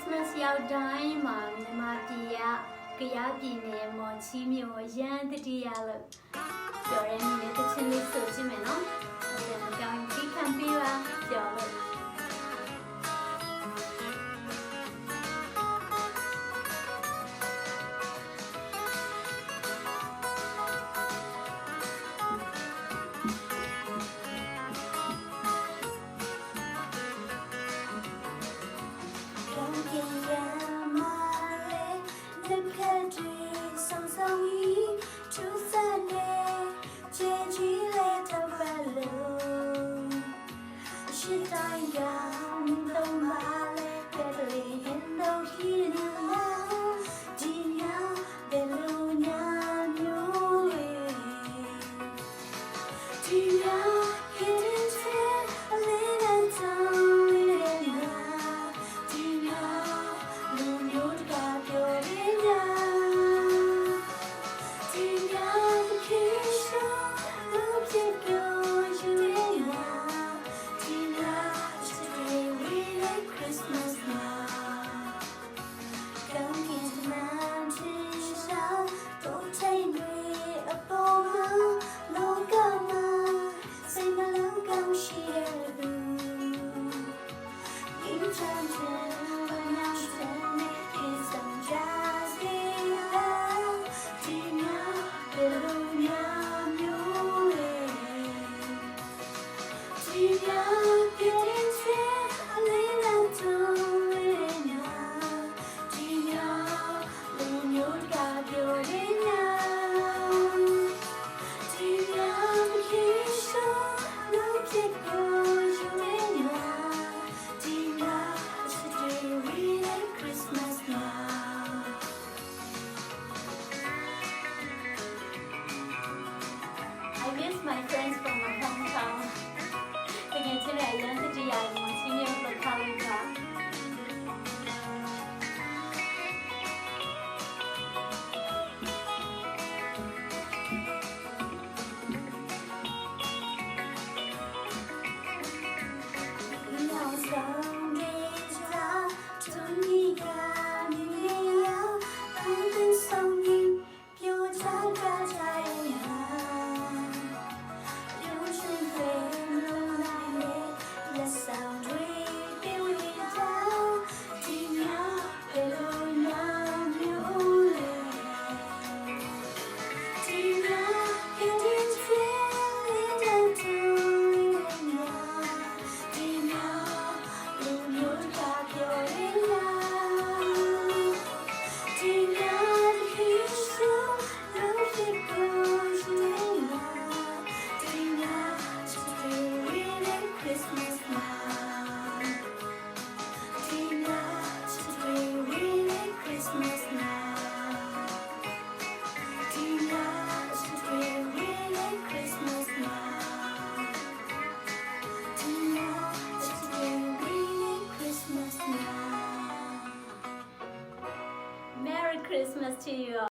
Christmas ရောက်တိုင်းမှာမြန်မာပြည်ကကြားပြည်နယ်မော်ချီမြို့ရန်တတိယလို့ပြောရင်းနဲ့တချင်လေးဆိုကြည့်မယ်နော်။ဒါကြောင့်ဒီခံပေးပါပြောလို့My friends from my hometown တကယ်ချင်းလည်းအရန်တတိယမှာချင်းမျိုးလောက်ထားလိုက်တာMerry Christmas to you all.